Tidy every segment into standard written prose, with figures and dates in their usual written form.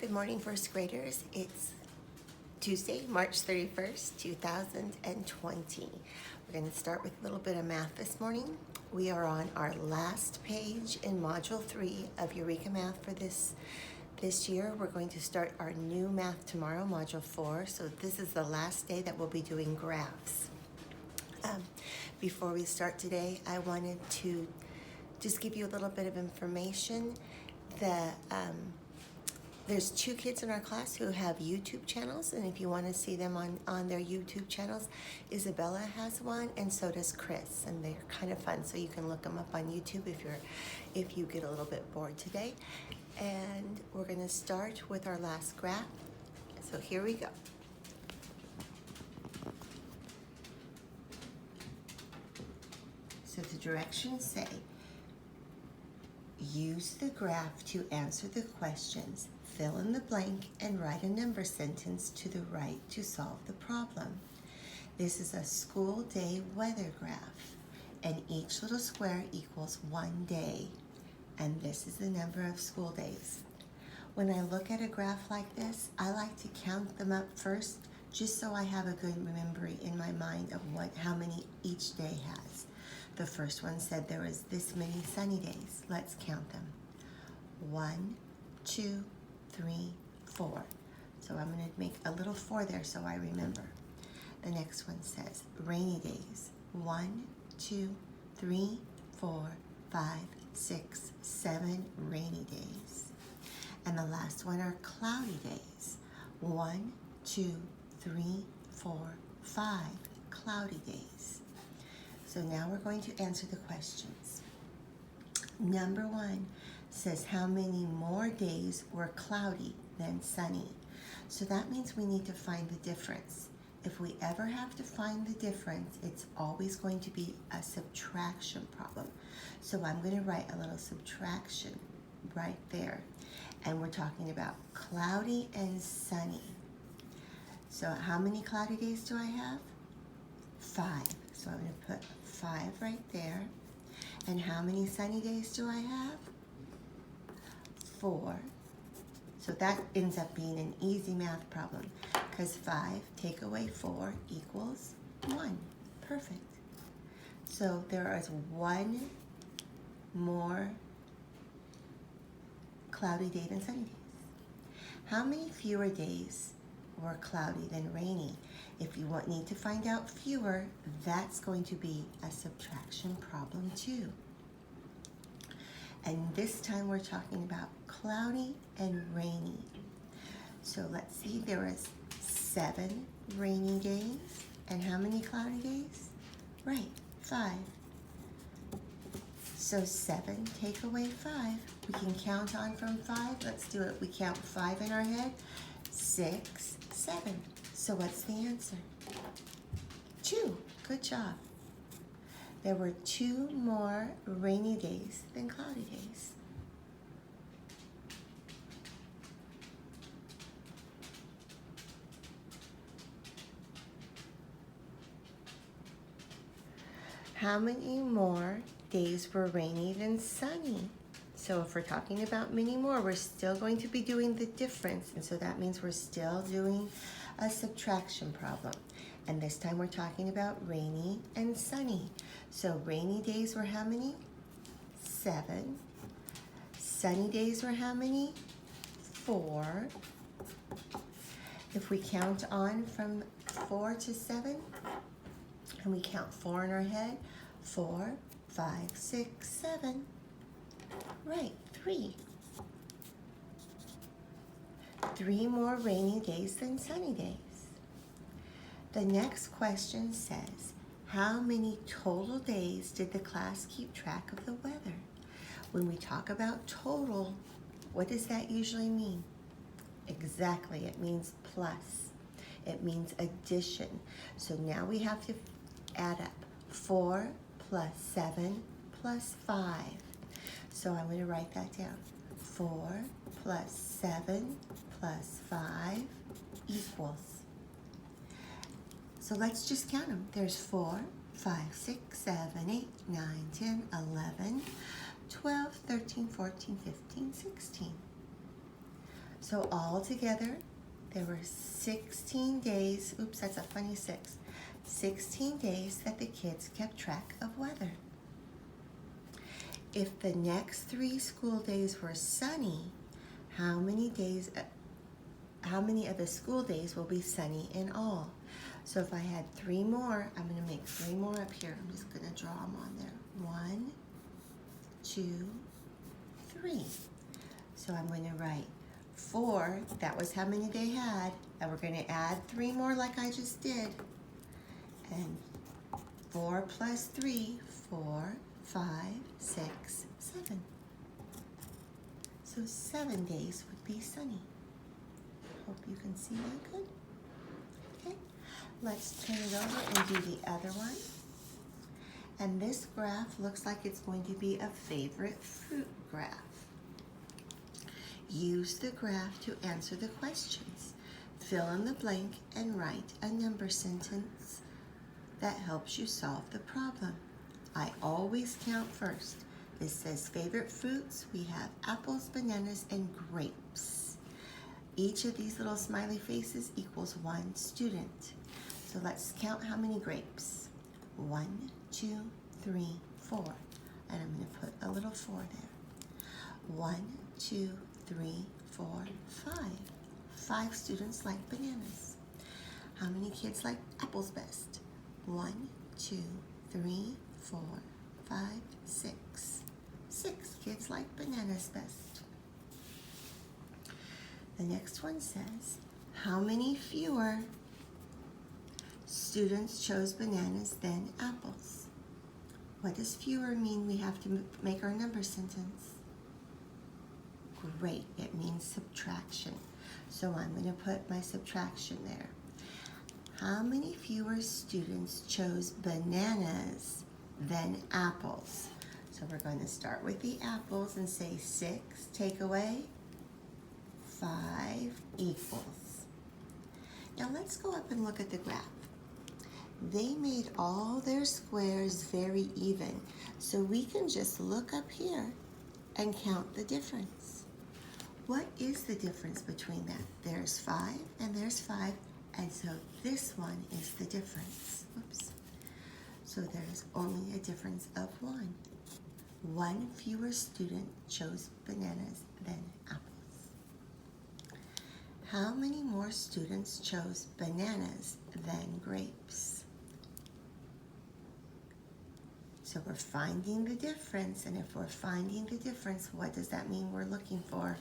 Good morning, first graders. It's Tuesday, March 31st, 2020. We're going to start with a little bit of math this morning. We are on our last page in Module 3 of Eureka Math for this year. We're going to start our new math tomorrow, Module 4. So this is the last day that we'll be doing graphs. Before we start today, I wanted to just give you a little bit of information that there's 2 kids in our class who have YouTube channels, and if you want to see them on their YouTube channels, Isabella has one, and so does Chris, and they're kind of fun, so you can look them up on YouTube if you get a little bit bored today. And we're going to start with our last graph. So here we go. So the directions say, use the graph to answer the questions. Fill in the blank and write a number sentence to the right to solve the problem. This is a school day weather graph, and each little square equals 1 day, and this is the number of school days. When I look at a graph like this, I like to count them up first, just so I have a good memory in my mind of how many each day has. The first one said there was this many sunny days. Let's count them. 1, 2, 3, 4. So I'm going to make a little 4 there so I remember. The next one says rainy days. 1, 2, 3, 4, 5, 6, 7 rainy days. And the last one are cloudy days. 1, 2, 3, 4, 5 cloudy days. So now we're going to answer the questions. Number 1 says how many more days were cloudy than sunny. So that means we need to find the difference. If we ever have to find the difference, it's always going to be a subtraction problem. So I'm going to write a little subtraction right there. And we're talking about cloudy and sunny. So how many cloudy days do I have? 5. So I'm going to put 5 right there. And how many sunny days do I have? 4. So that ends up being an easy math problem because 5 take away 4 equals 1. Perfect. So there is 1 more cloudy day than sunny days. How many fewer days were cloudy than rainy? If you need to find out fewer, that's going to be a subtraction problem too. And this time we're talking about cloudy and rainy. So let's see, there was 7 rainy days. And how many cloudy days? Right, 5. So 7 take away 5. We can count on from 5. Let's do it. We count 5 in our head. 6, 7. So what's the answer? 2. Good job. There were 2 more rainy days than cloudy days. How many more days were rainy than sunny? So if we're talking about many more, we're still going to be doing the difference. And so that means we're still doing a subtraction problem. And this time we're talking about rainy and sunny. So rainy days were how many? 7. Sunny days were how many? 4. If we count on from 4 to 7, and we count 4 in our head, 4, 5, 6, 7. Right, 3. 3 more rainy days than sunny days. The next question says, how many total days did the class keep track of the weather? When we talk about total, what does that usually mean? Exactly, it means plus. It means addition. So now we have to add up 4 plus 7 plus 5. So I'm going to write that down. 4 plus 7 plus 5 equals. So let's just count them. There's 4, 5, 6, 7, 8, 9, 10, 11, 12, 13, 14, 15, 16. So all together, there were 16 days, oops, that's a funny 6, 16 days that the kids kept track of weather. If the next 3 school days were sunny, how many of the school days will be sunny in all? So if I had 3 more, I'm going to make 3 more up here. I'm just going to draw them on there. 1, 2, 3. So I'm going to write 4, that was how many they had, and we're going to add 3 more like I just did. And 4 plus 3, 4, 5, 6, 7. So 7 days would be sunny. Hope you can see that good. Okay, let's turn it over and do the other one. And this graph looks like it's going to be a favorite fruit graph. Use the graph to answer the questions. Fill in the blank and write a number sentence that helps you solve the problem. I always count first. This says favorite fruits. We have apples, bananas, and grapes. Each of these little smiley faces equals 1 student. So let's count how many grapes. 1, 2, 3, 4. And I'm going to put a little 4 there. 1, 2, 3, 4, 5. 5 students like bananas. How many kids like apples best? 1, 2, 3, 4, 5, 6. 6 kids like bananas best. The next one says, how many fewer students chose bananas than apples? What does fewer mean? We have to make our number sentence. Great, it means subtraction. So I'm going to put my subtraction there. How many fewer students chose bananas than apples? So we're going to start with the apples and say 6, take away 5 equals. Now let's go up and look at the graph. They made all their squares very even, so we can just look up here and count the difference. What is the difference between that? There's 5 and there's 5, and so this one is the difference. Oops. So there's only a difference of 1. 1 fewer student chose bananas than apples. How many more students chose bananas than grapes? So we're finding the difference, and if we're finding the difference, what does that mean we're looking for?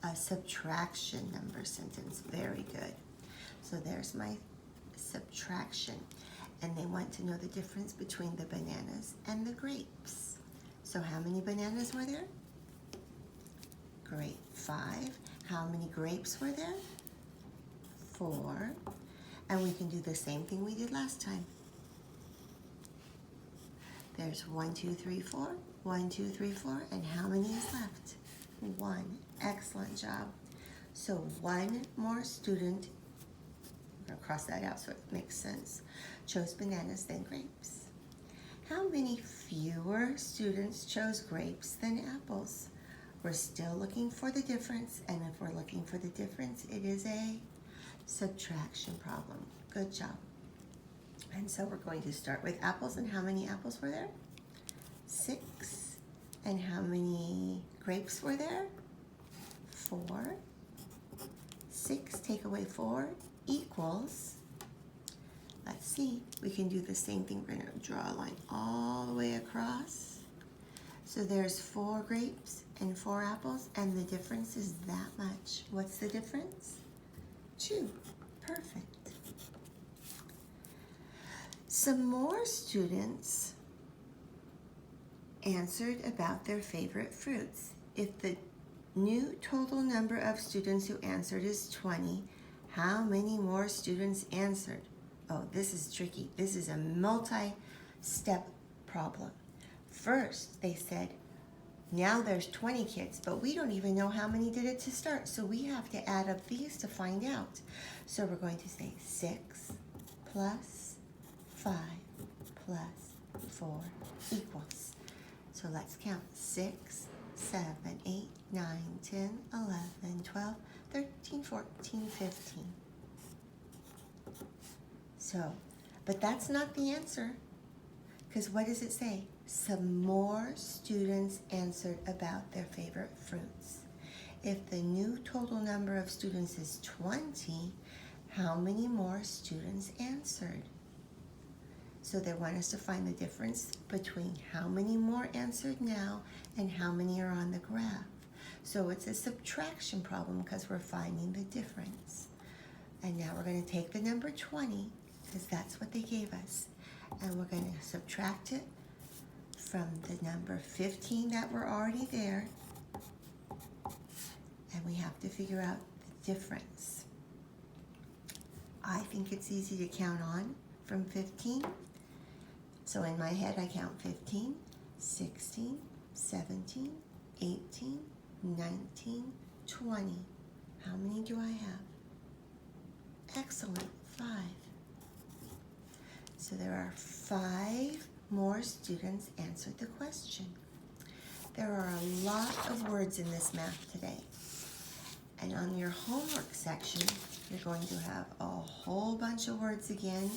A subtraction number sentence. Very good. So there's my subtraction. And they want to know the difference between the bananas and the grapes. So how many bananas were there? Great, 5. How many grapes were there? 4. And we can do the same thing we did last time. There's 1, 2, 3, 4. 1, 2, 3, 4. And how many is left? 1. Excellent job. So 1 more student, I'm going to cross that out so it makes sense, chose bananas than grapes. How many fewer students chose grapes than apples? We're still looking for the difference, and if we're looking for the difference, it is a subtraction problem. Good job. And so we're going to start with apples, and how many apples were there? 6. And how many grapes were there? 4. 6 take away 4 equals, let's see, we can do the same thing. We're going to draw a line all the way across. So there's 4 grapes and 4 apples, and the difference is that much. What's the difference? 2. Perfect. Some more students answered about their favorite fruits. If the new total number of students who answered is 20, how many more students answered? Oh, this is tricky. This is a multi-step problem. First, they said, now there's 20 kids, but we don't even know how many did it to start, so we have to add up these to find out. So we're going to say 6 plus 5 plus 4 equals. So let's count. 6, 7, 8, 9, 10, 11, 12, 13, 14, 15. So, but that's not the answer. Because what does it say? Some more students answered about their favorite fruits. If the new total number of students is 20, how many more students answered? So they want us to find the difference between how many more answered now and how many are on the graph. So it's a subtraction problem because we're finding the difference. And now we're going to take the number 20, because that's what they gave us, and we're going to subtract it from the number 15 that were already there, and we have to figure out the difference. I think it's easy to count on from 15. So in my head, I count 15, 16, 17, 18, 19, 20. How many do I have? Excellent, 5. So there are 5 more students answered the question. There are a lot of words in this math today. And on your homework section, you're going to have a whole bunch of words again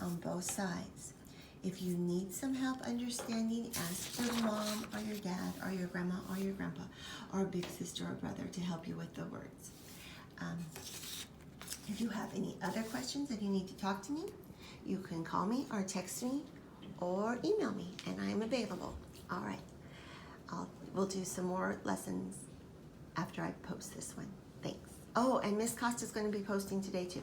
on both sides. If you need some help understanding, ask your mom or your dad or your grandma or your grandpa or a big sister or brother to help you with the words. If you have any other questions that you need to talk to me, you can call me or text me or email me, and I am available. All right, we'll do some more lessons after I post this one. Thanks. Oh, and Miss Costa's going to be posting today too.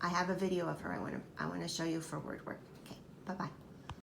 I have a video of her I want to show you for word work. Okay, bye-bye.